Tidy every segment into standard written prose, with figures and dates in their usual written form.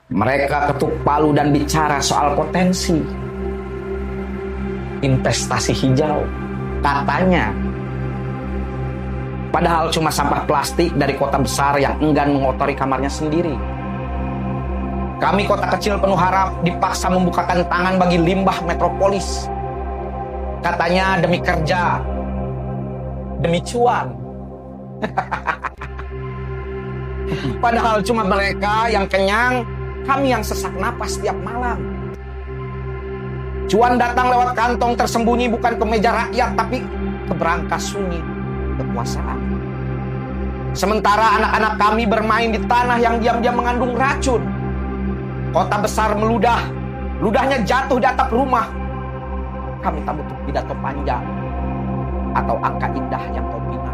Mereka ketuk palu dan bicara soal potensi investasi hijau. Katanya, padahal cuma sampah plastik dari kota besar yang enggan mengotori kamarnya sendiri. Kami kota kecil penuh harap dipaksa membukakan tangan bagi limbah metropolis. Katanya demi kerja, demi cuan. Padahal cuma mereka yang kenyang, kami yang sesak napas setiap malam. Cuan datang lewat kantong tersembunyi, bukan ke meja rakyat, tapi ke berangkas sunyi kekuasaan. Sementara anak-anak kami bermain di tanah yang diam-diam mengandung racun. Kota besar meludah, ludahnya jatuh di atap rumah. Kami tak butuh pidato panjang atau angka indah yang kau bina.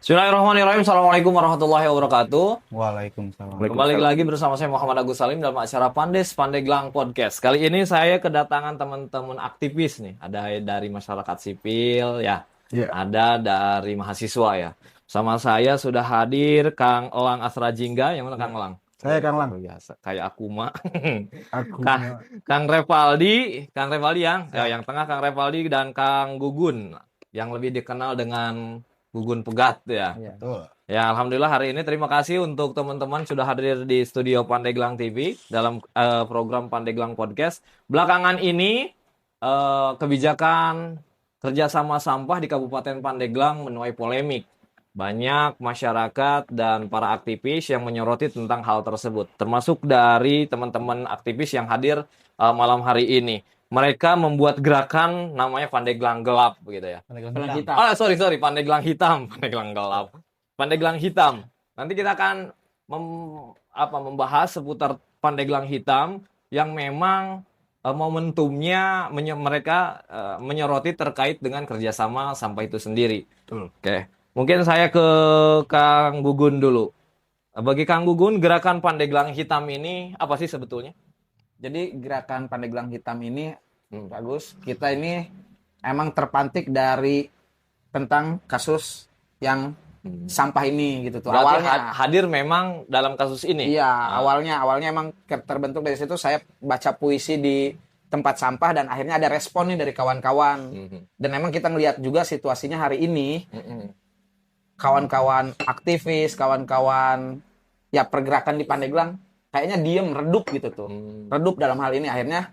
Bismillahirrahmanirrahim. Assalamualaikum warahmatullahi wabarakatuh. Waalaikumsalam. Kembali lagi bersama saya Muhammad Agus Salim dalam acara Pandeglang Podcast. Kali ini saya kedatangan teman-teman aktivis nih. Ada dari masyarakat sipil ya, ada dari mahasiswa ya. Sama saya sudah hadir Kang Elang Asrajingga. Yang mana Kang Elang? Saya Kang Lang. Biasa kayak aku mah. Aku Kang Revaldi yang tengah Kang Revaldi dan Kang Gugun yang lebih dikenal dengan Gugun Pegat ya. betul. Ya, alhamdulillah hari ini terima kasih untuk teman-teman sudah hadir di studio Pandeglang TV dalam program Pandeglang Podcast. Belakangan ini kebijakan kerjasama sampah di Kabupaten Pandeglang menuai polemik. Banyak masyarakat dan para aktivis yang menyoroti tentang hal tersebut, termasuk dari teman-teman aktivis yang hadir malam hari ini. Mereka membuat gerakan namanya Pandeglang Gelap begitu ya. Pandeglang hitam. Sorry, Pandeglang Hitam, Pandeglang Gelap. Pandeglang Hitam. Nanti kita akan membahas seputar Pandeglang Hitam yang memang momentumnya mereka menyoroti terkait dengan kerjasama sampah itu sendiri. Betul. Oke. Mungkin saya ke Kang Gugun dulu. Bagi Kang Gugun, gerakan Pandeglang Hitam ini apa sih sebetulnya? Jadi gerakan Pandeglang Hitam ini, bagus. Kita ini emang terpantik dari tentang kasus yang sampah ini gitu tuh. Berarti Awalnya hadir memang dalam kasus ini. iya, awalnya emang terbentuk dari situ. Saya baca puisi di tempat sampah dan akhirnya ada respon nih dari kawan-kawan. Dan emang kita ngelihat juga situasinya hari ini. Kawan-kawan aktivis, kawan-kawan ya pergerakan di Pandeglang kayaknya diem, redup gitu tuh. Redup dalam hal ini. Akhirnya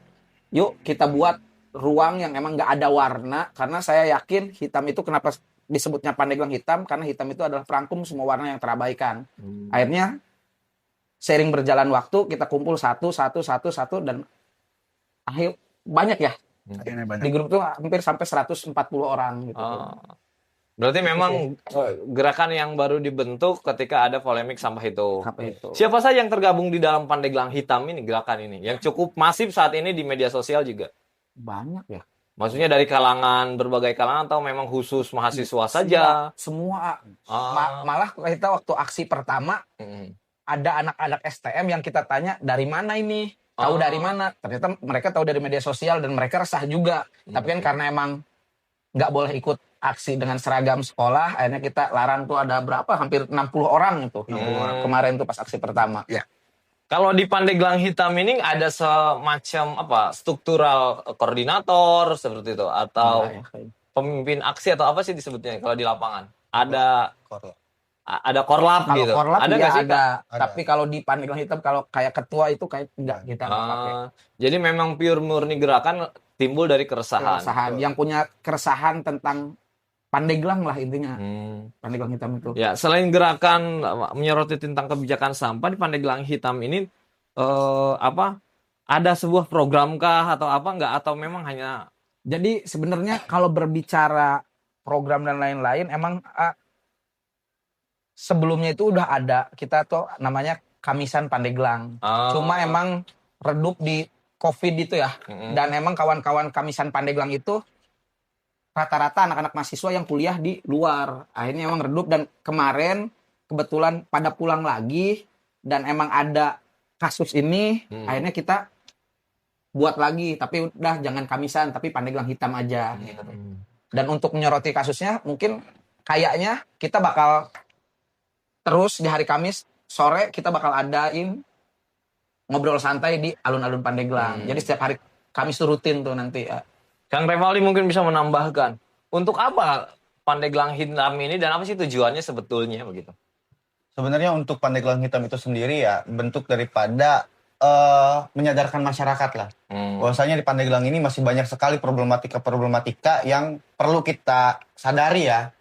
yuk kita buat ruang yang emang nggak ada warna. Karena saya yakin hitam itu kenapa disebutnya Pandeglang Hitam. Karena hitam itu adalah perangkum semua warna yang terabaikan. Akhirnya seiring berjalan waktu kita kumpul satu dan akhir banyak ya. Akhirnya banyak. Di grup itu hampir sampai 140 orang gitu. Berarti memang gerakan yang baru dibentuk ketika ada polemik sampah itu. Sampai itu. Siapa saja yang tergabung di dalam Pandeglang Hitam ini, gerakan ini? Yang cukup masif saat ini di media sosial juga. Banyak ya. Maksudnya dari berbagai kalangan atau memang khusus mahasiswa saja? Semua. Malah kita waktu aksi pertama ada anak-anak STM yang kita tanya dari mana ini? Tahu dari mana? Ternyata mereka tahu dari media sosial dan mereka resah juga. Tapi kan karena emang nggak boleh ikut aksi dengan seragam sekolah, akhirnya kita larang tuh ada berapa? Hampir 60 orang itu. 60 orang. Kemarin tuh pas aksi pertama. Ya. Kalau di Pandeglang Hitam ini ada semacam struktural koordinator seperti itu atau pemimpin aksi atau apa sih disebutnya kalau di lapangan? Ada korlap Kalau gitu. korlap Ada ya nggak sih, ada. Kak? Tapi kalau di Pandeglang Hitam kalau kayak ketua itu kayak enggak kita nggak pakai. Jadi memang pure murni gerakan timbul dari keresahan. Yang punya keresahan tentang Pandeglang lah intinya. Pandeglang Hitam itu. Ya, selain gerakan menyoroti tentang kebijakan sampah di Pandeglang Hitam ini ada sebuah program kah atau apa enggak atau memang hanya Jadi sebenarnya kalau berbicara program dan lain-lain emang sebelumnya itu udah ada. Kita tuh namanya Kamisan Pandeglang. Cuma emang redup di COVID itu ya. Dan emang kawan-kawan Kamisan Pandeglang itu rata-rata anak-anak mahasiswa yang kuliah di luar. Akhirnya emang redup dan kemarin kebetulan pada pulang lagi dan emang ada kasus ini, akhirnya kita buat lagi, tapi udah jangan Kamisan, tapi Pandeglang Hitam aja. Gitu. Dan untuk menyoroti kasusnya, mungkin kayaknya kita bakal terus di hari Kamis sore kita bakal adain ngobrol santai di alun-alun Pandeglang. Jadi setiap hari Kamis tuh rutin tuh nanti. Kang Revaldi mungkin bisa menambahkan, untuk apa Pandeglang Hitam ini dan apa sih tujuannya sebetulnya begitu? Sebenarnya untuk Pandeglang Hitam itu sendiri ya bentuk daripada menyadarkan masyarakat lah. Bahwasanya di Pandeglang ini masih banyak sekali problematika yang perlu kita sadari ya.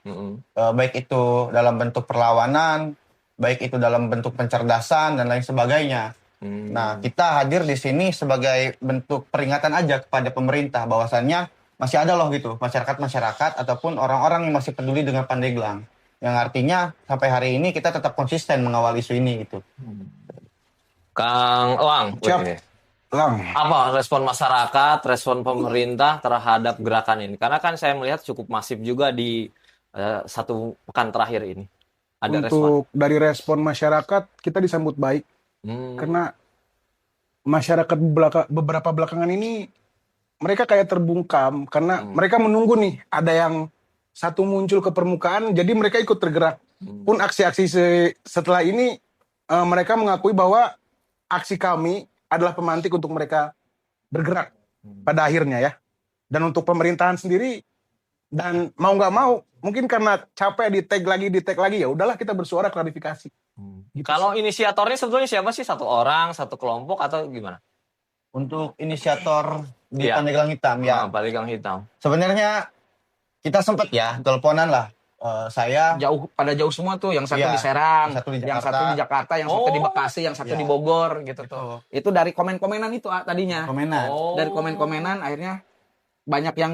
Baik itu dalam bentuk perlawanan, baik itu dalam bentuk pencerdasan dan lain sebagainya. Nah, kita hadir di sini sebagai bentuk peringatan aja kepada pemerintah bahwasannya masih ada loh gitu masyarakat ataupun orang-orang yang masih peduli dengan Pandeglang. Yang artinya sampai hari ini kita tetap konsisten mengawal isu ini gitu. Kang Lang, Siap. wih, Lang, apa respon masyarakat, respon pemerintah terhadap gerakan ini? Karena kan saya melihat cukup masif juga di 1 pekan terakhir ini. Ada respon. untuk dari respon masyarakat kita disambut baik karena masyarakat beberapa belakangan ini mereka kayak terbungkam karena mereka menunggu nih ada yang satu muncul ke permukaan jadi mereka ikut tergerak. Pun aksi-aksi setelah ini mereka mengakui bahwa aksi kami adalah pemantik untuk mereka bergerak pada akhirnya ya. Dan untuk pemerintahan sendiri dan mau nggak mau mungkin karena capek di tag lagi ya udahlah kita bersuara klarifikasi. Gitu Kalau inisiatornya sebetulnya siapa sih? Satu orang, satu kelompok atau gimana? Untuk inisiator di Iya. Pandeglang Hitam ya. Pandeglang Hitam. Sebenarnya kita sempat ya teleponan lah. Saya Jauh semua tuh, yang satu Iya, di Serang, yang satu di yang Jakarta. satu di Jakarta, yang satu di Bekasi, yang satu Iya. di Bogor gitu tuh. Itu dari komen-komenan itu tadinya. komenan. Dari komen-komenan akhirnya banyak yang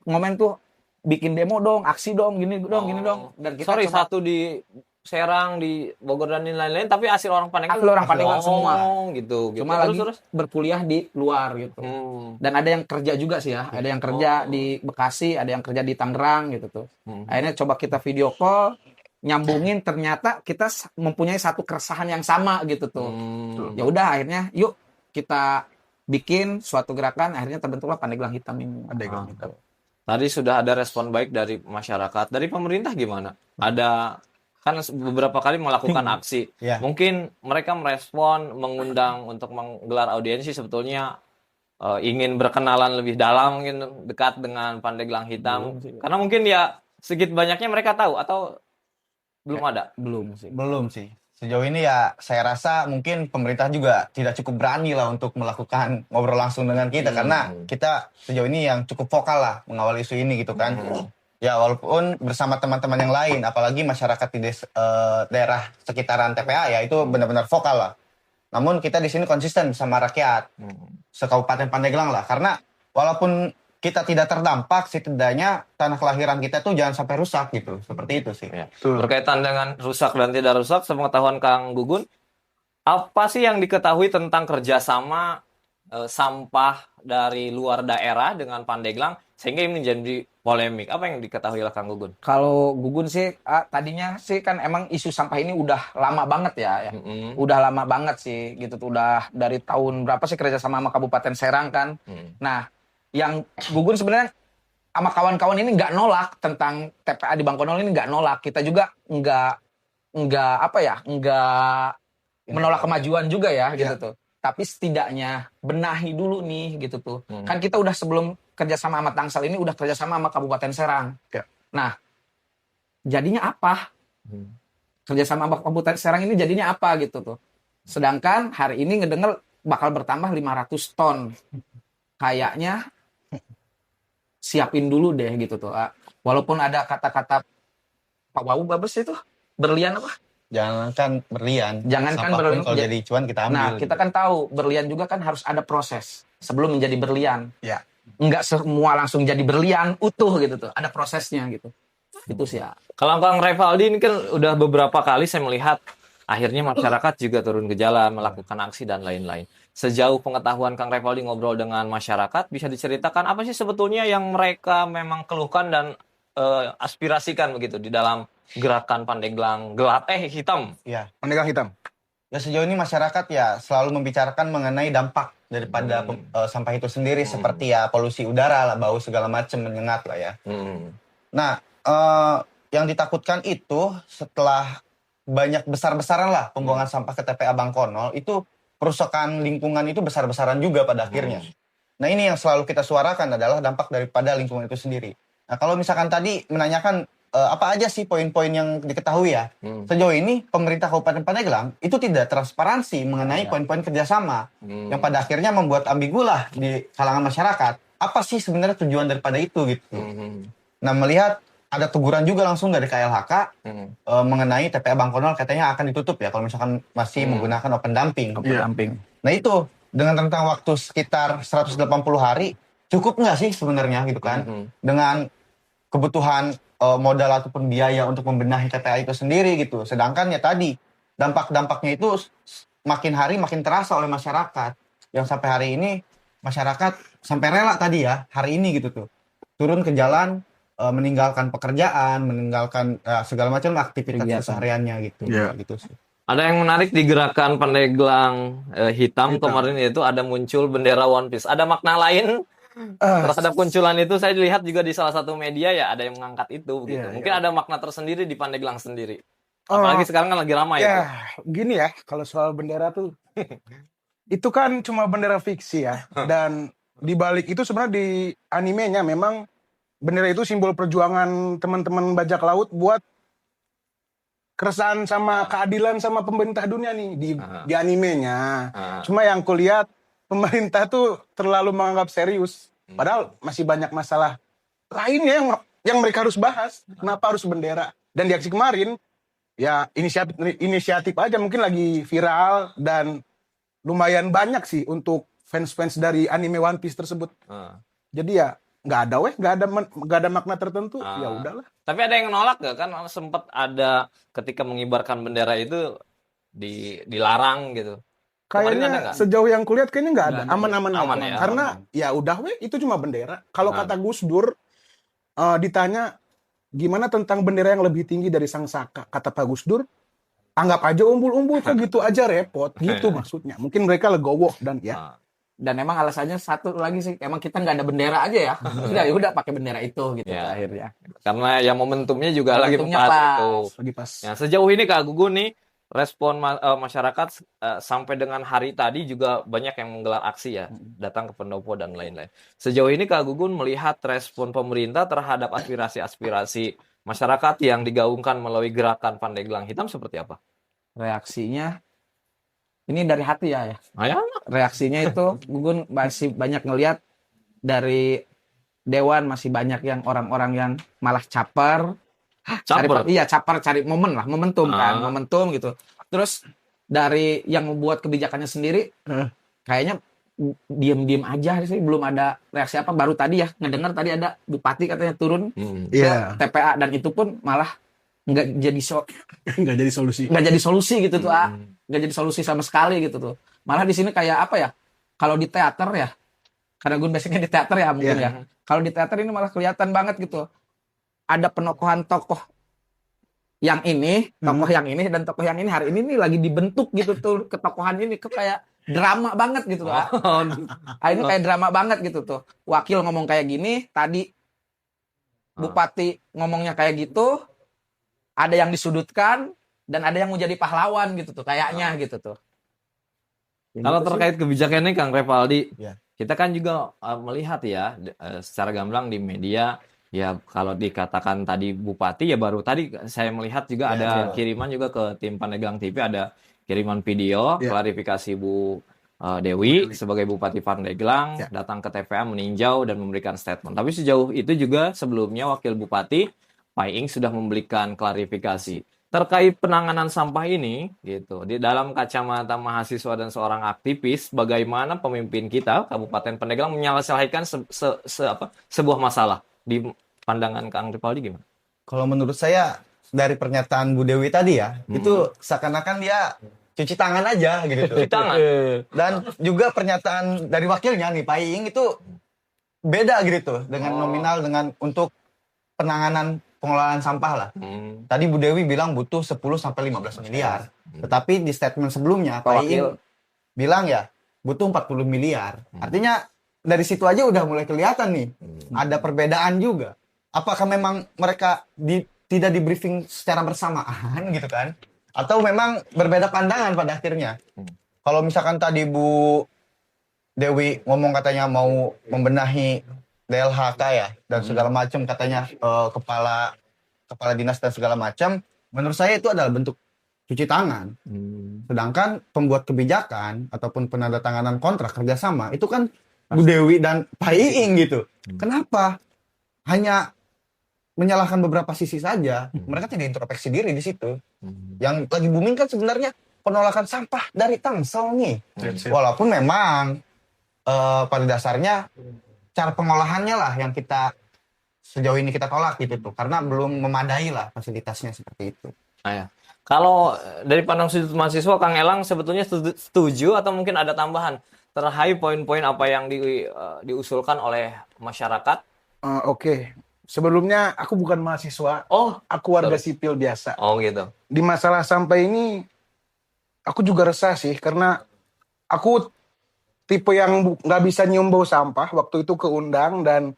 ngomen tuh bikin demo dong, aksi dong, gini dong. Dan kita Sorry, coba satu di Serang, di Bogor dan lain-lain, tapi asli orang Pandeglang. Asli orang Pandeglang semua. Gitu. cuma lagi berkuliah di luar gitu. Dan ada yang kerja juga sih ya, ada yang kerja di Bekasi, ada yang kerja di Tangerang gitu tuh. Akhirnya coba kita video call, nyambungin ternyata kita mempunyai satu keresahan yang sama gitu tuh. Ya udah akhirnya yuk kita bikin suatu gerakan, akhirnya terbentuklah Pandeglang Hitam ini. Pandeglang Hitam. Tadi sudah ada respon baik dari masyarakat. Dari pemerintah gimana? Ada kan beberapa kali melakukan aksi. Iya. Mungkin mereka merespon, mengundang untuk menggelar audiensi sebetulnya ingin berkenalan lebih dalam, mungkin dekat dengan Pandeglang Hitam. Karena mungkin ya sedikit banyaknya mereka tahu atau belum ada. Belum sih. Belum sih. Sejauh ini ya saya rasa mungkin pemerintah juga tidak cukup berani lah untuk melakukan ngobrol langsung dengan kita karena kita sejauh ini yang cukup vokal lah mengawal isu ini gitu kan. Ya walaupun bersama teman-teman yang lain, apalagi masyarakat di daerah sekitaran TPA ya itu benar-benar vokal lah. Namun kita di sini konsisten sama rakyat sekabupaten Pandeglang lah, karena walaupun kita tidak terdampak, setidaknya tanah kelahiran kita tuh jangan sampai rusak gitu, seperti itu sih. Ya. Berkaitan dengan rusak dan tidak rusak, sepengetahuan Kang Gugun, apa sih yang diketahui tentang kerjasama sampah dari luar daerah dengan Pandeglang sehingga ini menjadi polemik? Apa yang diketahui oleh Kang Gugun? Kalau Gugun sih tadinya sih kan emang isu sampah ini udah lama banget ya. Udah lama banget sih gitu tuh, udah dari tahun berapa sih kerja sama Kabupaten Serang kan. Nah, yang Gugun sebenarnya sama kawan-kawan ini nggak nolak tentang TPA di Bangkonol ini, nggak nolak. Kita juga nggak apa ya, nggak menolak kemajuan juga ya gitu tuh. Tapi setidaknya benahi dulu nih gitu tuh. Kan kita udah sebelum kerjasama sama Tangsel ini udah kerjasama sama Kabupaten Serang. Nah, jadinya apa? Kerjasama sama Kabupaten Serang ini jadinya apa gitu tuh. Sedangkan hari ini ngedenger bakal bertambah 500 ton. Kayaknya siapin dulu deh gitu tuh. Walaupun ada kata-kata Pak Wawu Babes itu berlian apa? Jangankan berlian, Jangankan sampah pun berlian, kalau jadi cuan kita ambil. Nah, kita kan tahu berlian juga kan harus ada proses sebelum menjadi berlian. Ya. Enggak semua langsung jadi berlian utuh gitu tuh. Ada prosesnya gitu. Itu sih ya. Kalau Kang Revaldi ini kan udah beberapa kali saya melihat akhirnya masyarakat juga turun ke jalan, melakukan aksi dan lain-lain. Sejauh pengetahuan Kang Revaldi ngobrol dengan masyarakat, bisa diceritakan apa sih sebetulnya yang mereka memang keluhkan dan aspirasikan begitu di dalam gerakan Pandeglang Hitam? Ya. Pandeglang Hitam. Ya sejauh ini masyarakat ya selalu membicarakan mengenai dampak daripada sampah itu sendiri seperti ya polusi udara lah, bau segala macam menyengat lah ya. Nah, yang ditakutkan itu setelah banyak besar-besaran lah pembuangan sampah ke TPA Bangkonol itu perusakan lingkungan itu besar-besaran juga pada akhirnya. Nah ini yang selalu kita suarakan adalah dampak daripada lingkungan itu sendiri. Nah kalau misalkan tadi menanyakan apa aja sih poin-poin yang diketahui ya? Sejauh ini pemerintah Kabupaten Pandeglang itu tidak transparansi mengenai poin-poin kerjasama yang pada akhirnya membuat ambigu lah di kalangan masyarakat. Apa sih sebenarnya tujuan daripada itu gitu? Nah melihat ada teguran juga langsung dari KLHK mengenai TPA Bangkonol katanya akan ditutup ya kalau misalkan masih menggunakan open dumping. Nah itu dengan rentang waktu sekitar 180 hari cukup nggak sih sebenarnya gitu kan? Dengan kebutuhan modal ataupun biaya untuk membenahi TPA itu sendiri gitu. Sedangkan ya tadi dampak-dampaknya itu makin hari makin terasa oleh masyarakat. Yang sampai hari ini masyarakat sampai rela tadi ya hari ini gitu tuh turun ke jalan meninggalkan pekerjaan, meninggalkan segala macam aktivitas kesehariannya gitu. Gitu sih. Ada yang menarik di gerakan Pandeglang hitam kemarin itu ada muncul bendera One Piece. Ada makna lain terhadap kunculan itu. Saya lihat juga di salah satu media ya ada yang mengangkat itu gitu. Mungkin ada makna tersendiri di Pandeglang sendiri. Apalagi sekarang kan lagi ramai itu. Gini ya, kalau soal bendera tuh itu kan cuma bendera fiksi ya. Dan di balik itu sebenarnya di animenya memang bendera itu simbol perjuangan teman-teman bajak laut buat keresahan sama keadilan sama pemerintah dunia nih di animenya. Cuma yang kulihat pemerintah tuh terlalu menganggap serius. Padahal masih banyak masalah lainnya yang mereka harus bahas. Kenapa harus bendera? Dan di aksi kemarin, ya inisiatif aja mungkin lagi viral dan lumayan banyak sih untuk fans-fans dari anime One Piece tersebut. Jadi ya nggak ada makna tertentu. Ya udahlah. Tapi ada yang nolak gak kan? Sempat ada ketika mengibarkan bendera itu dilarang gitu. Kayaknya sejauh yang kulihat kayaknya nggak ada, aman-aman aja. Ya, karena ya udah itu cuma bendera. Kalau kata Gus Dur ditanya gimana tentang bendera yang lebih tinggi dari Sang Saka, kata Pak Gus Dur, anggap aja umbul-umbul kok gitu aja repot, gitu maksudnya. Mungkin mereka legowo dan ya. Dan emang alasannya satu lagi sih, emang kita nggak ada bendera aja ya. Udah pakai bendera itu gitu akhirnya. Karena ya momentumnya juga lagi pas itu. Lagi pas. Ya, sejauh ini Kak Gugun nih respon masyarakat sampai dengan hari tadi juga banyak yang menggelar aksi ya, datang ke pendopo dan lain-lain. Sejauh ini Kak Gugun melihat respon pemerintah terhadap aspirasi-aspirasi masyarakat yang digaungkan melalui gerakan Pandeglang Hitam seperti apa? Reaksinya ini dari hati ya. Reaksinya itu Gugun masih banyak ngelihat dari Dewan, masih banyak yang orang-orang yang malah caper. Caper cari momen lah, momentum gitu. Terus dari yang membuat kebijakannya sendiri kayaknya diem aja sih, belum ada reaksi apa. Baru tadi ya ngedengar tadi ada bupati katanya turun ke TPA dan itu pun malah nggak jadi solusi gitu tuh. Nggak jadi solusi sama sekali gitu tuh. Malah di sini kayak apa ya, kalau di teater ya, karena gue basicnya di teater ya mungkin ya, kalau di teater ini malah kelihatan banget gitu. Ada penokohan tokoh yang ini, dan tokoh yang ini hari ini nih lagi dibentuk gitu tuh ketokohan ini, kayak drama banget gitu tuh. Ini kayak drama banget gitu tuh. Wakil ngomong kayak gini, tadi bupati ngomongnya kayak gitu, ada yang disudutkan dan ada yang mau jadi pahlawan gitu tuh kayaknya gitu tuh. Kalau terkait kebijakan ini Kang Revaldi, kita kan juga melihat ya secara gamblang di media. Ya kalau dikatakan tadi bupati ya baru tadi saya melihat juga ada kiriman juga ke tim Pandeglang TV, ada kiriman video klarifikasi Bu Dewi sebagai Bupati Pandeglang datang ke TPA meninjau dan memberikan statement. Tapi sejauh itu juga sebelumnya Wakil Bupati Pai Ing sudah memberikan klarifikasi terkait penanganan sampah ini gitu. Di dalam kacamata mahasiswa dan seorang aktivis, bagaimana pemimpin kita Kabupaten Pandeglang menyelesaikan sebuah masalah di pandangan Kang Revaldi gimana? Kalau menurut saya dari pernyataan Bu Dewi tadi ya, itu seakan-akan dia cuci tangan aja gitu. Cuci tangan. Dan juga pernyataan dari wakilnya nih Pai Ing itu beda gitu dengan nominal dengan untuk penanganan pengelolaan sampah lah. Tadi Bu Dewi bilang butuh 10 sampai 15 miliar. Tetapi di statement sebelumnya Pak Iing bilang ya butuh 40 miliar. Artinya dari situ aja udah mulai kelihatan nih. Ada perbedaan juga. Apakah memang mereka tidak di briefing secara bersamaan gitu kan? Atau memang berbeda pandangan pada akhirnya? Kalau misalkan tadi Bu Dewi ngomong katanya mau membenahi DLHK ya dan segala macam katanya kepala dinas dan segala macam, menurut saya itu adalah bentuk cuci tangan. Sedangkan pembuat kebijakan ataupun penandatanganan kontrak kerjasama itu kan Bu Dewi dan Pak Iing gitu. Kenapa hanya menyalahkan beberapa sisi saja? Mereka tidak introspeksi diri di situ. Yang lagi booming kan sebenarnya penolakan sampah dari Tangsel nih. Walaupun memang pada dasarnya cara pengolahannya lah yang kita sejauh ini kita tolak gitu tuh, karena belum memadai lah fasilitasnya seperti itu. Ya. Kalau dari pandang sudut mahasiswa, Kang Elang sebetulnya setuju atau mungkin ada tambahan terkait poin-poin apa yang diusulkan oleh masyarakat? Oke. Sebelumnya aku bukan mahasiswa. Aku warga sipil biasa. Gitu. Di masalah sampah ini aku juga resah sih, karena aku tipe yang nggak bisa nyium bau sampah. Waktu itu keundang dan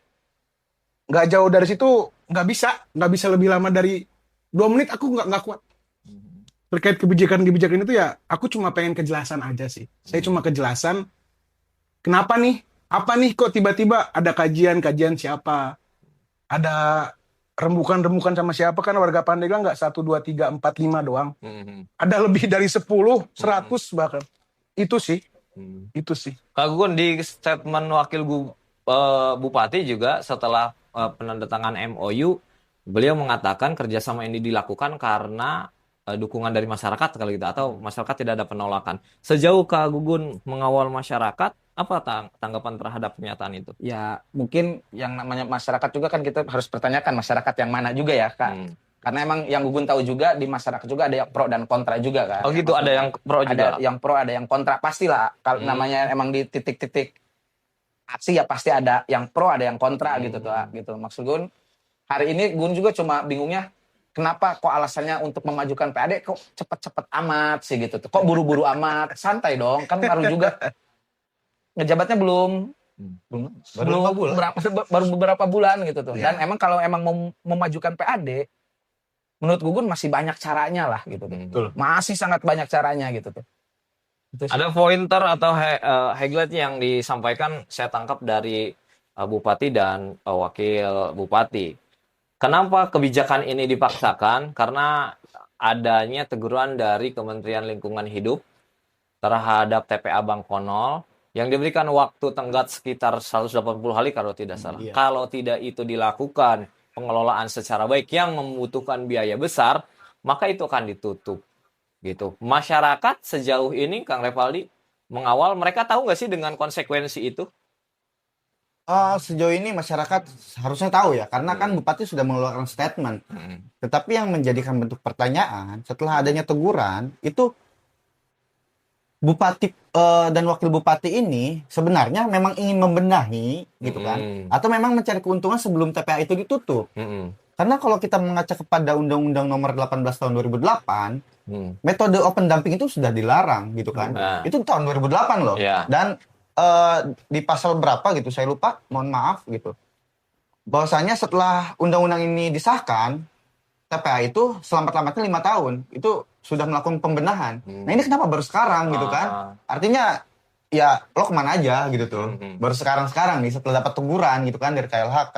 nggak jauh dari situ nggak bisa lebih lama dari 2 menit, aku nggak kuat. Terkait kebijakan itu ya aku cuma pengen kejelasan aja sih. Saya cuma kejelasan kenapa nih, apa nih kok tiba-tiba ada kajian siapa, ada rembukan sama siapa, kan warga Pandeglang nggak 1, 2, 3, 4, 5 doang. Ada lebih dari 10, 100 bahkan. Itu sih. Kak Gugun, di statement wakil Bupati juga setelah penandatangan MOU, beliau mengatakan kerjasama ini dilakukan karena dukungan dari masyarakat kalau gitu, atau masyarakat tidak ada penolakan. Sejauh Kak Gugun mengawal masyarakat, apa tanggapan terhadap pernyataan itu? Ya mungkin yang namanya masyarakat juga kan kita harus pertanyakan masyarakat yang mana juga ya Kak. Karena emang yang Gugun tahu juga di masyarakat juga ada yang pro dan kontra juga kan. Gitu, maksudnya, ada yang pro juga. Ada yang pro, ada yang kontra, pastilah. Kalau namanya emang di titik-titik aksi ya pasti ada yang pro, ada yang kontra gitu tuh. Gitu. Maksud Gun, hari ini Gun juga cuma bingungnya kenapa kok alasannya untuk memajukan PAD kok cepet-cepet amat sih gitu tuh. Kok buru-buru amat? Santai dong, kan baru juga ngejabatnya belum baru beberapa bulan gitu tuh. Dan emang kalau emang mau memajukan PAD, menurut Gugun masih banyak caranya lah gitu tuh. Masih sangat banyak caranya gitu tuh. Ada pointer atau highlight yang disampaikan saya tangkap dari Bupati dan Wakil Bupati. Kenapa kebijakan ini dipaksakan? Karena adanya teguran dari Kementerian Lingkungan Hidup terhadap TPA Bangkonol yang diberikan waktu tenggat sekitar 180 hari kalau tidak salah. Kalau tidak itu dilakukan pengelolaan secara baik yang membutuhkan biaya besar, maka itu akan ditutup. Gitu. Masyarakat sejauh ini, Kang Revaldi, mengawal, mereka tahu nggak sih dengan konsekuensi itu? Sejauh ini masyarakat harusnya tahu ya, karena kan Bupati sudah mengeluarkan statement. Tetapi yang menjadikan bentuk pertanyaan, setelah adanya teguran, itu Bupati dan Wakil Bupati ini sebenarnya memang ingin membenahi, gitu kan? Atau memang mencari keuntungan sebelum TPA itu ditutup. Karena kalau kita mengaca kepada Undang-Undang Nomor 18 Tahun 2008, metode open dumping itu sudah dilarang, gitu kan? Itu tahun 2008 loh. Dan di pasal berapa gitu, saya lupa, mohon maaf gitu. Bahwasanya setelah undang-undang ini disahkan, TPA itu selamat-lambatnya 5 tahun. Itu sudah melakukan pembenahan. Nah ini kenapa baru sekarang gitu kan? Artinya ya lo kemana aja gitu tuh. Baru sekarang nih setelah dapat teguran gitu kan dari KLHK.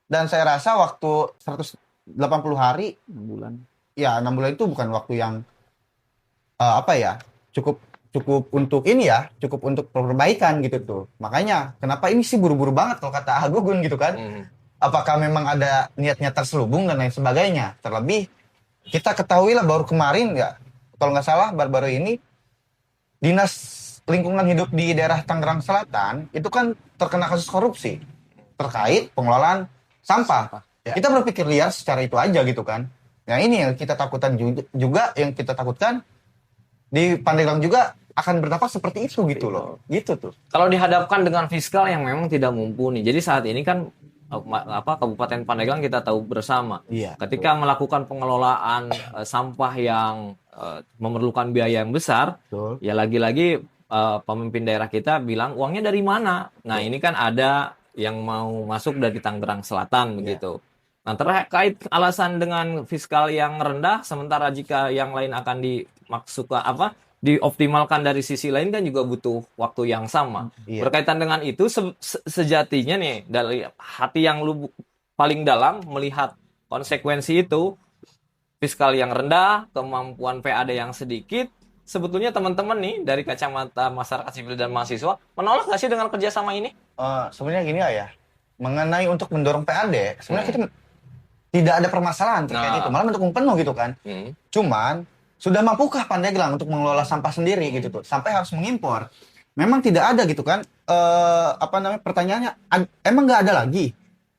Dan saya rasa waktu 180 hari 6 bulan. Ya 6 bulan itu bukan waktu yang cukup untuk ini ya, cukup untuk perbaikan gitu tuh. Makanya kenapa ini sih buru-buru banget kalau kata Gugun gitu kan? Apakah memang ada niatnya terselubung dan lain sebagainya? Terlebih kita ketahui lah baru kemarin ya, kalau nggak salah baru-baru ini Dinas Lingkungan Hidup di daerah Tangerang Selatan itu kan terkena kasus korupsi terkait pengelolaan sampah. Kita berpikir liar secara itu aja gitu kan. Nah ini yang kita takutkan juga yang kita takutkan di Pandeglang juga akan berdampak seperti itu gitu loh. Gitu tuh. Kalau dihadapkan dengan fiskal yang memang tidak mumpuni. Jadi saat ini kan Kabupaten Pandeglang kita tahu bersama. Iya. Ketika melakukan pengelolaan sampah yang memerlukan biaya yang besar, Betul. ya lagi-lagi pemimpin daerah kita bilang uangnya dari mana? Nah, ini kan ada yang mau masuk dari Tangerang Selatan begitu. Nah, terkait alasan dengan fiskal yang rendah, sementara jika yang lain akan dioptimalkan dari sisi lain kan juga butuh waktu yang sama. Iya. Berkaitan dengan itu, sejatinya nih dari hati yang lubuk paling dalam melihat konsekuensi itu, fiskal yang rendah, kemampuan PAD yang sedikit, sebetulnya teman-teman nih dari kacamata masyarakat sipil dan mahasiswa menolak nggak sih dengan kerjasama ini? Sebenarnya gini ya, mengenai untuk mendorong PAD, sebenarnya kita tidak ada permasalahan terkait itu, malah mendukung penuh gitu kan. Cuman sudah mampukah Pandeglang untuk mengelola sampah sendiri gitu tuh, sampai harus mengimpor? Memang tidak ada gitu kan. Pertanyaannya, emang nggak ada lagi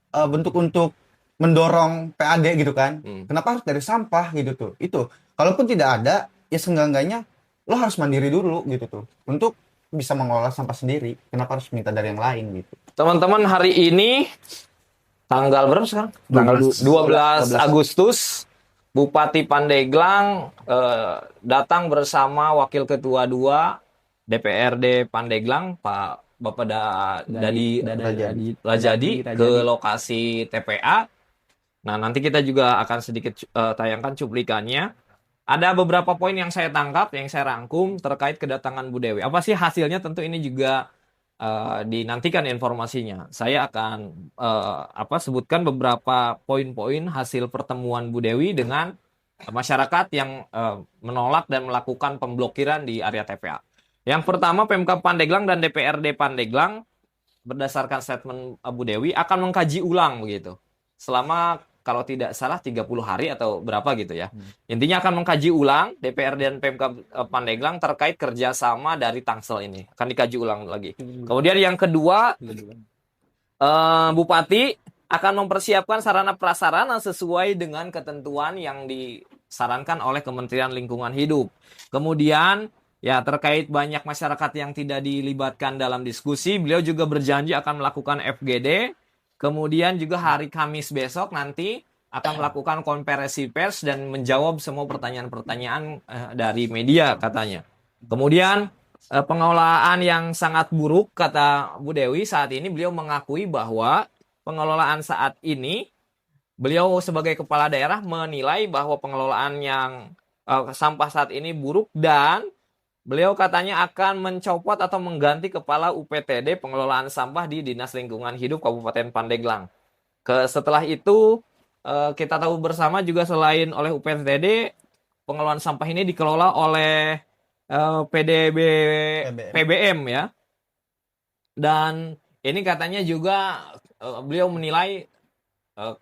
bentuk untuk mendorong PAD gitu kan? Kenapa harus dari sampah gitu tuh? Itu, kalaupun tidak ada, ya seenggak-enggaknya lo harus mandiri dulu gitu tuh, untuk bisa mengelola sampah sendiri. Kenapa harus minta dari yang lain gitu? Teman-teman, hari ini tanggal berapa sekarang? Tanggal 12 Agustus, Bupati Pandeglang datang bersama Wakil Ketua 2 DPRD Pandeglang, Pak Bapak Dadi Lajadi ke lokasi TPA. Nah, nanti kita juga akan sedikit tayangkan cuplikannya. Ada beberapa poin yang saya tangkap, yang saya rangkum terkait kedatangan Bu Dewi. Apa sih hasilnya? Tentu ini juga dinantikan informasinya. Saya akan sebutkan beberapa poin-poin hasil pertemuan Bu Dewi dengan masyarakat yang menolak dan melakukan pemblokiran di area TPA. Yang pertama, Pemkab Pandeglang dan DPRD Pandeglang berdasarkan statement Bu Dewi akan mengkaji ulang begitu. Selama kalau tidak salah 30 hari atau berapa gitu ya. Intinya akan mengkaji ulang DPRD dan Pemkab Pandeglang terkait kerjasama dari Tangsel ini. Akan dikaji ulang lagi. Kemudian yang kedua, Bupati akan mempersiapkan sarana prasarana sesuai dengan ketentuan yang disarankan oleh Kementerian Lingkungan Hidup. Kemudian ya terkait banyak masyarakat yang tidak dilibatkan dalam diskusi, beliau juga berjanji akan melakukan FGD. Kemudian juga hari Kamis besok nanti akan melakukan konferensi pers dan menjawab semua pertanyaan-pertanyaan dari media katanya. Kemudian pengelolaan yang sangat buruk kata Bu Dewi saat ini, beliau mengakui bahwa pengelolaan saat ini, beliau sebagai kepala daerah menilai bahwa pengelolaan yang sampah saat ini buruk dan beliau katanya akan mencopot atau mengganti kepala UPTD pengelolaan sampah di Dinas Lingkungan Hidup Kabupaten Pandeglang. Setelah itu kita tahu bersama juga selain oleh UPTD, pengelolaan sampah ini dikelola oleh PBM ya. Dan ini katanya juga beliau menilai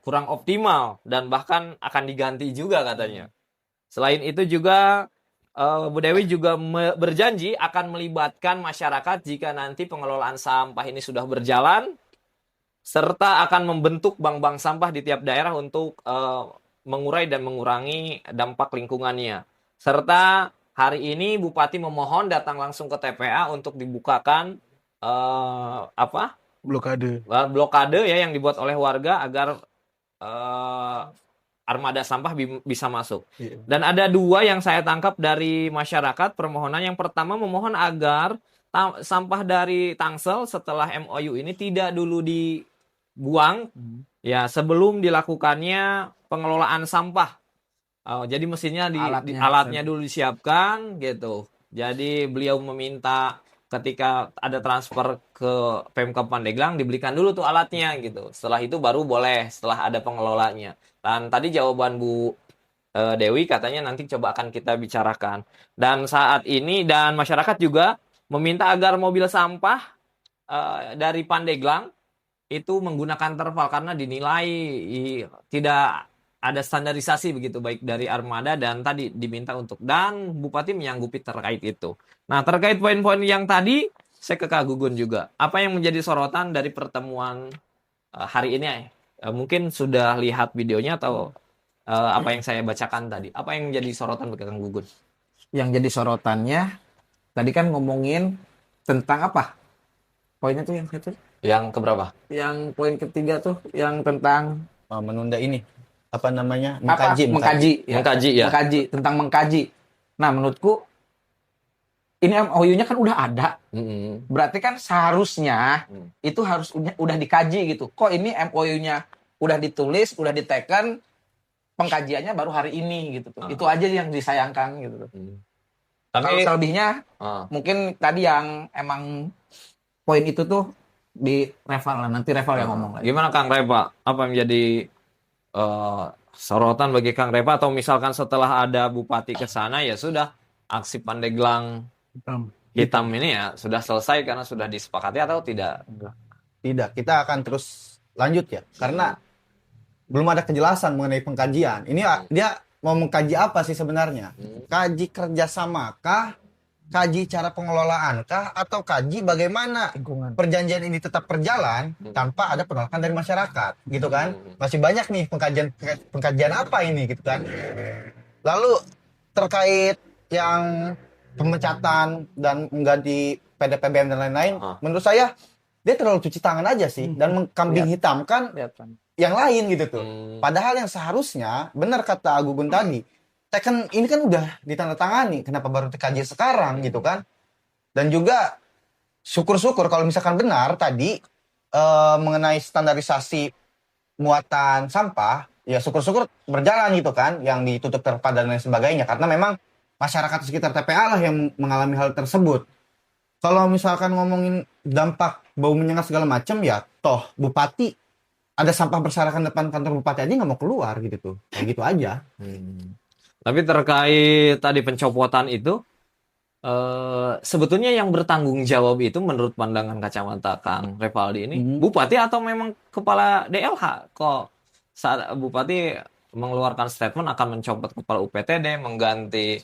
kurang optimal dan bahkan akan diganti juga katanya. Selain itu juga Bu Dewi juga berjanji akan melibatkan masyarakat jika nanti pengelolaan sampah ini sudah berjalan, serta akan membentuk bank-bank sampah di tiap daerah untuk mengurai dan mengurangi dampak lingkungannya. Serta hari ini Bupati memohon datang langsung ke TPA untuk dibukakan blokade ya yang dibuat oleh warga agar armada sampah bisa masuk. Dan ada dua yang saya tangkap dari masyarakat permohonan. Yang pertama memohon agar sampah dari Tangsel setelah MOU ini tidak dulu dibuang ya sebelum dilakukannya pengelolaan sampah. Jadi mesinnya alatnya dulu disiapkan gitu. Jadi beliau meminta ketika ada transfer ke Pemkab Pandeglang dibelikan dulu tuh alatnya gitu. Setelah itu baru boleh setelah ada pengelolanya. Dan tadi jawaban Bu Dewi katanya nanti coba akan kita bicarakan. Dan saat ini dan masyarakat juga meminta agar mobil sampah dari Pandeglang itu menggunakan terpal karena dinilai tidak ada standarisasi begitu baik dari armada dan tadi diminta untuk dan Bupati menyanggupi terkait itu. Nah, terkait poin-poin yang tadi saya ke Kak Gugun juga. Apa yang menjadi sorotan dari pertemuan hari ini? Mungkin sudah lihat videonya atau apa yang saya bacakan tadi. Apa yang jadi sorotan bagi Kang Gugun? Yang jadi sorotannya tadi kan ngomongin tentang apa? Poinnya tuh yang itu? Yang keberapa? Yang poin ketiga tuh yang tentang Menunda ini apa namanya, apa? Mengkaji, Mengkaji, ya. Mengkaji, tentang mengkaji. Nah, menurutku ini MOU-nya kan udah ada. Berarti kan seharusnya itu harus udah dikaji gitu. Kok ini MOU-nya udah ditulis, udah diteken, pengkajiannya baru hari ini gitu tuh. Itu aja yang disayangkan gitu tuh. Kalau Tapi selebihnya mungkin tadi yang emang poin itu tuh di Reval lah, nanti Reval yang ngomong lagi. gimana Kang Repa? Apa yang menjadi sorotan bagi Kang Repa, atau misalkan setelah ada bupati ke sana ya sudah aksi Pandeglang hitam ini ya sudah selesai karena sudah disepakati atau tidak? Tidak, kita akan terus lanjut ya, karena belum ada kejelasan mengenai pengkajian. Ini dia mau mengkaji apa sih sebenarnya? Kaji kerjasama kah? Kaji cara pengelolaan kah? Atau kaji bagaimana perjanjian ini tetap berjalan tanpa ada penolakan dari masyarakat, gitu kan? Masih banyak nih pengkajian apa ini, gitu kan? Lalu terkait yang pemecatan dan mengganti PDPBM dan lain-lain, menurut saya dia terlalu cuci tangan aja sih dan mengkambing hitamkan yang lain gitu tuh. Padahal yang seharusnya, benar kata Agugun tadi, teken ini kan udah ditandatangani, kenapa baru dikaji sekarang gitu kan? Dan juga syukur-syukur kalau misalkan benar tadi mengenai standarisasi muatan sampah, ya syukur-syukur berjalan gitu kan, yang ditutup terpadu dan lain sebagainya, karena memang masyarakat sekitar TPA lah yang mengalami hal tersebut. Kalau misalkan ngomongin dampak bau menyengat segala macam, ya toh bupati ada sampah berserakan depan kantor bupati aja nggak mau keluar gitu tuh, kayak gitu aja. Tapi terkait tadi pencopotan itu, sebetulnya yang bertanggung jawab itu menurut pandangan kacamata Kang Revaldi ini bupati atau memang kepala DLH? Kok saat bupati mengeluarkan statement akan mencopot kepala UPTD, mengganti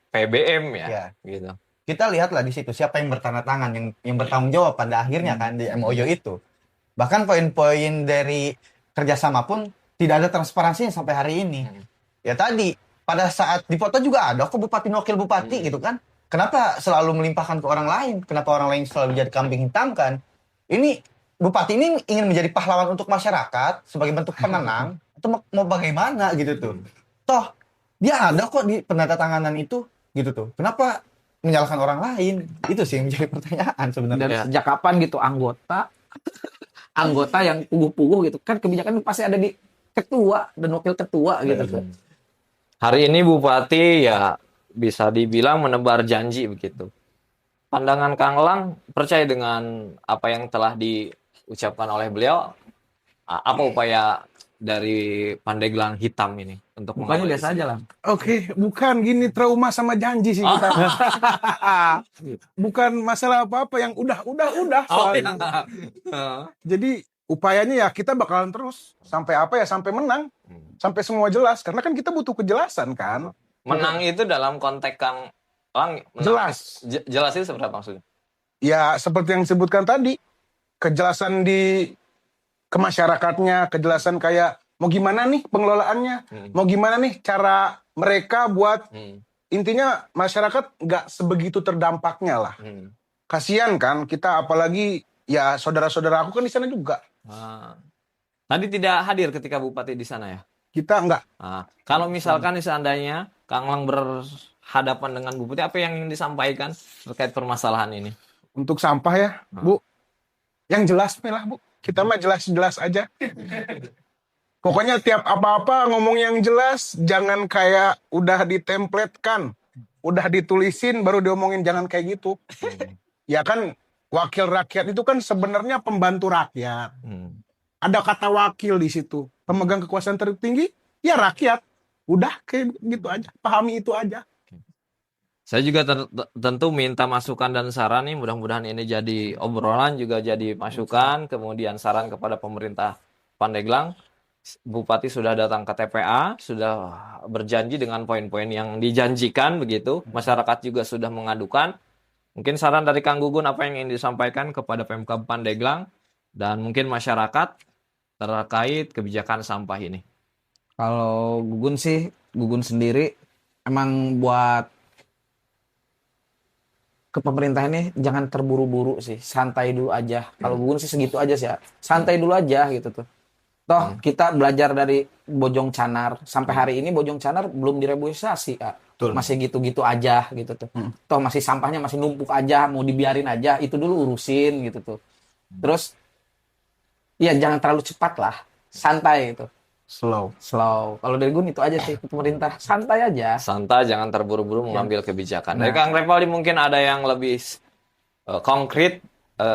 PBM ya, gitu. Kita lihatlah di situ siapa yang bertanda tangan, yang bertanggung jawab pada akhirnya kan di MOU itu. Bahkan poin-poin dari kerjasama pun tidak ada transparansinya sampai hari ini. Ya tadi, pada saat dipoto juga ada kok bupati wakil bupati gitu kan. Kenapa selalu melimpahkan ke orang lain? Kenapa orang lain selalu jadi kambing hitam kan? Ini, bupati ini ingin menjadi pahlawan untuk masyarakat sebagai bentuk penenang, atau mau bagaimana gitu tuh. Toh, dia ada kok di penandatanganan itu gitu tuh. Kenapa menyalahkan orang lain? Itu sih yang menjadi pertanyaan sebenarnya. Dan sejak kapan gitu anggota yang puguh-puguh gitu kan, kebijakan pasti ada di ketua dan wakil ketua gitu. Hari ini bupati ya bisa dibilang menebar janji begitu. Pandangan Kang Lang percaya dengan apa yang telah diucapkan oleh beliau? Apa upaya dari Pandeglang hitam ini untuk Bukannya biasa aja lah. Oke, bukan gini, trauma sama janji sih kita. Bukan masalah apa-apa yang udah soalnya. Jadi upayanya ya kita bakalan terus sampai apa ya, sampai menang, sampai semua jelas. Karena kan kita butuh kejelasan kan. Menang itu dalam konteks Kang Lang Jelas. Jelas itu seperti apa maksudnya? Ya seperti yang disebutkan tadi, kejelasan ke masyarakatnya, kejelasan kayak mau gimana nih pengelolaannya, mau gimana nih cara mereka buat intinya masyarakat nggak sebegitu terdampaknya lah. Kasian kan kita, apalagi ya saudara-saudara aku kan di sana juga. Tadi tidak hadir ketika bupati di sana ya? Kita enggak. Kalau misalkan seandainya Kang Lang berhadapan dengan bupati, apa yang ingin disampaikan terkait permasalahan ini? Untuk sampah ya, Bu, yang jelas nih lah Bu. Kita mah jelas-jelas aja. Pokoknya tiap apa-apa ngomong yang jelas, jangan kayak udah ditempletkan, udah ditulisin baru diomongin, jangan kayak gitu. Ya kan wakil rakyat itu kan sebenarnya pembantu rakyat. Ada kata wakil di situ. Pemegang kekuasaan tertinggi ya rakyat. Udah kayak gitu aja, pahami itu aja. Saya juga tentu minta masukan dan saran nih, mudah-mudahan ini jadi obrolan, juga jadi masukan, kemudian saran kepada pemerintah Pandeglang. Bupati sudah datang ke TPA, sudah berjanji dengan poin-poin yang dijanjikan begitu. Masyarakat juga sudah mengadukan. Mungkin saran dari Kang Gugun apa yang ingin disampaikan kepada Pemkab Pandeglang dan mungkin masyarakat terkait kebijakan sampah ini. Kalau Gugun sendiri emang buat ke pemerintah ini jangan terburu-buru sih, santai dulu aja. Kalau Gugun sih segitu aja sih ya, santai dulu aja gitu tuh. Toh kita belajar dari Bojong Canar sampai hari ini Bojong Canar belum direboisasi, Kak. Masih gitu-gitu aja gitu tuh. Toh masih sampahnya masih numpuk aja, mau dibiarin aja, itu dulu urusin gitu tuh. Terus ya jangan terlalu cepat lah, santai itu. Slow. Kalau dari Gun itu aja sih ke pemerintah, santai aja. Santai, jangan terburu-buru mengambil kebijakan. Dari Kang Revaldi mungkin ada yang lebih konkret,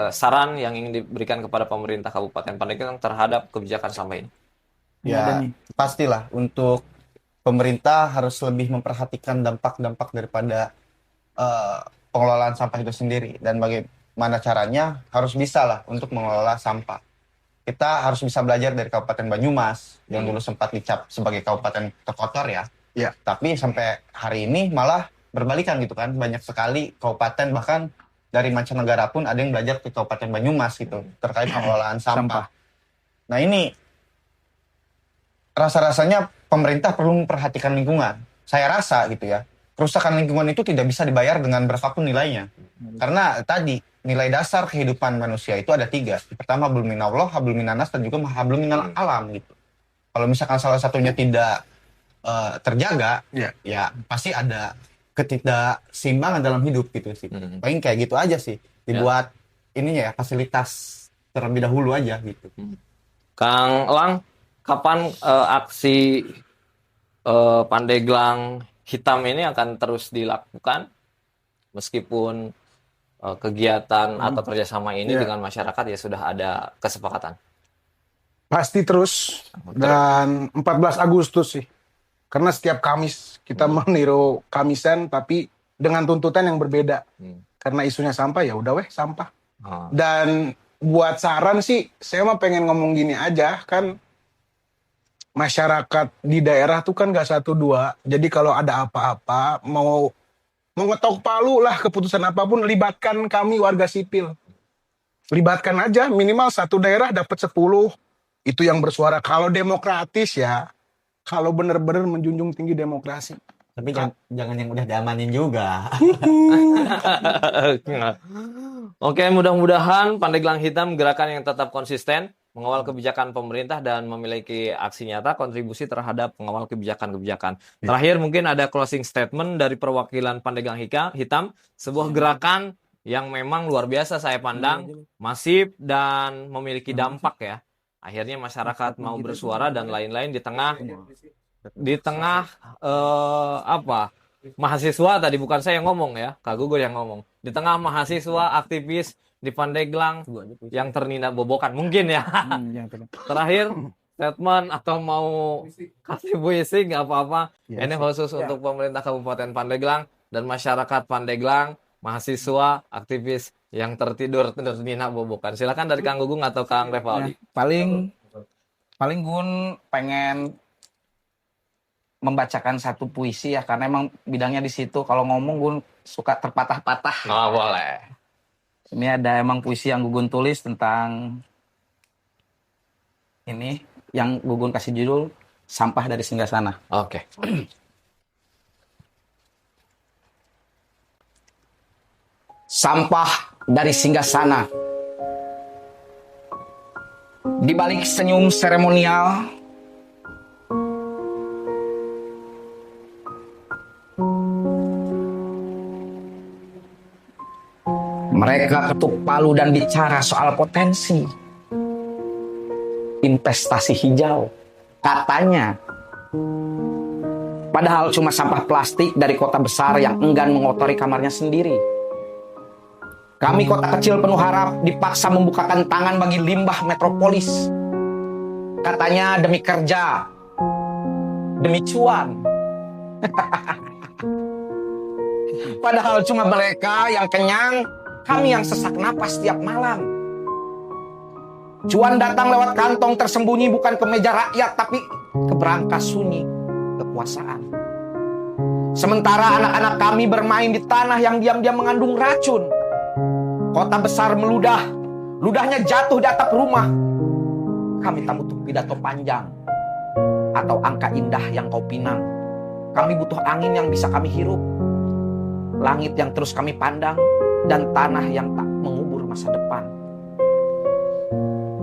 saran yang ingin diberikan kepada pemerintah Kabupaten Pandeglang terhadap kebijakan sampah ini. Ya, pastilah untuk pemerintah harus lebih memperhatikan dampak-dampak daripada pengelolaan sampah itu sendiri, dan bagaimana caranya harus bisa lah untuk mengelola sampah. Kita harus bisa belajar dari Kabupaten Banyumas yang dulu sempat dicap sebagai kabupaten terkotor ya. Ya. Tapi sampai hari ini malah berbalikan gitu kan. Banyak sekali kabupaten, bahkan dari mancanegara pun ada yang belajar ke Kabupaten Banyumas gitu terkait pengelolaan sampah. Nah ini rasa-rasanya pemerintah perlu memperhatikan lingkungan. Saya rasa gitu ya. Kerusakan lingkungan itu tidak bisa dibayar dengan berapapun nilainya. Karena tadi nilai dasar kehidupan manusia itu ada 3. Pertama, hablum minallah, hablum minannas, dan juga hablum minal alam gitu. Kalau misalkan salah satunya tidak terjaga, ya pasti ada ketidakseimbangan dalam hidup gitu sih. Paling kayak gitu aja sih. Dibuat ininya ya, fasilitas terlebih dahulu aja gitu. Kang Lang, kapan aksi Pandeglang Hitam ini akan terus dilakukan meskipun kegiatan atau kerjasama ini dengan masyarakat ya sudah ada kesepakatan? Pasti terus, dan 14 Agustus sih. Karena setiap Kamis kita meniru Kamisan tapi dengan tuntutan yang berbeda. Karena isunya sampah, ya udah sampah. Dan buat saran sih, saya mah pengen ngomong gini aja, kan masyarakat di daerah tuh kan gak 1-2. Jadi kalau ada apa-apa, mau ngetok palu lah keputusan apapun, libatkan kami warga sipil. Libatkan aja, minimal satu daerah dapat 10. Itu yang bersuara. Kalau demokratis ya, kalau benar-benar menjunjung tinggi demokrasi. Tapi jangan yang udah diamanin juga. Oke, mudah-mudahan Pandeglang Hitam gerakan yang tetap konsisten, mengawal kebijakan pemerintah dan memiliki aksi nyata kontribusi terhadap pengawal kebijakan-kebijakan. Terakhir mungkin ada closing statement dari perwakilan Pandeglang Hitam, sebuah gerakan yang memang luar biasa saya pandang, masif dan memiliki dampak ya. Akhirnya masyarakat mau bersuara dan lain-lain di tengah mahasiswa tadi, bukan saya yang ngomong ya, Kak Gugur yang ngomong. Di tengah mahasiswa aktivis di Pandeglang yang ternindak bobokan mungkin ya. Terakhir statement atau mau kasih puisi nggak apa-apa. Ini khusus untuk pemerintah Kabupaten Pandeglang dan masyarakat Pandeglang, mahasiswa aktivis yang ternindak bobokan. Silakan dari Kang Gugung atau Kang Revaldi. Paling Gun pengen membacakan satu puisi ya, karena emang bidangnya di situ. Kalau ngomong Gun suka terpatah-patah. Oh, boleh. Ini ada emang puisi yang Gugun tulis tentang ini, yang Gugun kasih judul Sampah dari Singgasana. Oke. Sampah dari Singgasana. Di balik senyum seremonial, mereka ketuk palu dan bicara soal potensi investasi hijau, katanya. Padahal cuma sampah plastik dari kota besar yang enggan mengotori kamarnya sendiri. Kami kota kecil penuh harap dipaksa membukakan tangan bagi limbah metropolis. Katanya demi kerja, demi cuan. Padahal cuma mereka yang kenyang, kami yang sesak napas tiap malam. Cuan datang lewat kantong tersembunyi, bukan ke meja rakyat, tapi ke berangkas sunyi kekuasaan. Sementara anak-anak kami bermain di tanah yang diam-diam mengandung racun. Kota besar meludah, ludahnya jatuh di atap rumah. Kami tak butuh pidato panjang atau angka indah yang kau pinang. Kami butuh angin yang bisa kami hirup, langit yang terus kami pandang, dan tanah yang tak mengubur masa depan.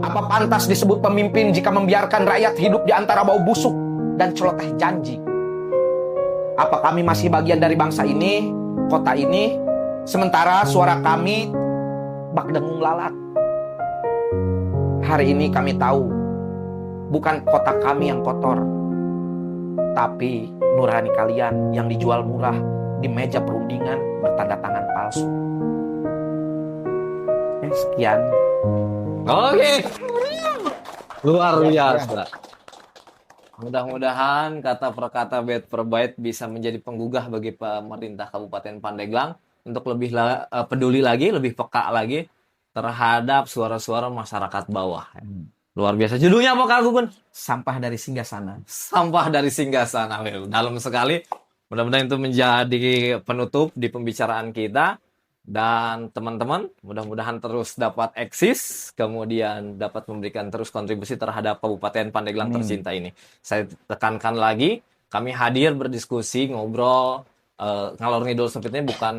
Apa pantas disebut pemimpin jika membiarkan rakyat hidup di antara bau busuk dan celoteh janji? Apa kami masih bagian dari bangsa ini, kota ini, sementara suara kami bak dengung lalat? Hari ini kami tahu, bukan kota kami yang kotor, tapi nurani kalian yang dijual murah di meja perundingan bertanda tangan palsu. Sekian. Oke. Luar biasa. Mudah-mudahan kata per kata, bait per bait bisa menjadi penggugah bagi pemerintah Kabupaten Pandeglang untuk lebih peduli lagi, lebih peka lagi terhadap suara-suara masyarakat bawah. Luar biasa. Judulnya apa Kak Gugun? Sampah dari Singgasana. Sampah dari Singgasana. Dalam sekali. Mudah-mudahan itu menjadi penutup di pembicaraan kita. Dan teman-teman, mudah-mudahan terus dapat eksis, kemudian dapat memberikan terus kontribusi terhadap Kabupaten Pandeglang tercinta ini. Saya tekankan lagi, kami hadir berdiskusi, ngobrol, ngalor ngidul sepertinya bukan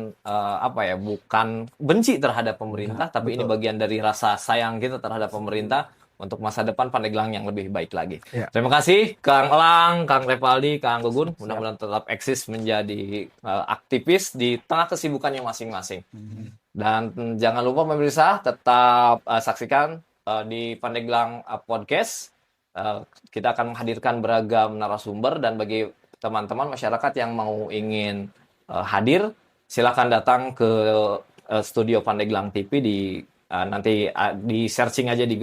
bukan benci terhadap pemerintah, tapi ini bagian dari rasa sayang kita terhadap pemerintah untuk masa depan Pandeglang yang lebih baik lagi. Ya. Terima kasih Kang Elang, Kang Repaldi, Kang Gugun. Mudah-mudahan tetap eksis menjadi aktivis di tengah kesibukannya masing-masing. Dan jangan lupa pemirsa tetap saksikan di Pandeglang Podcast. Kita akan menghadirkan beragam narasumber, dan bagi teman-teman masyarakat yang ingin hadir, silakan datang ke studio Pandeglang TV nanti di searching aja di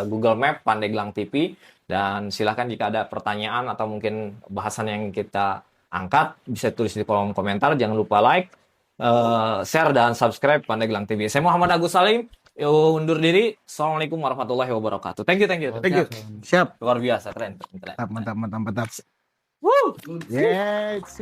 Google Map Pandeglang TV, dan silahkan jika ada pertanyaan atau mungkin bahasan yang kita angkat bisa tulis di kolom komentar. Jangan lupa like, share dan subscribe Pandeglang TV. Saya Muhammad Agus Salim, undur diri. Assalamualaikum warahmatullahi wabarakatuh. Thank you. Siap. Luar biasa, keren. Mantap. Woo! Yes.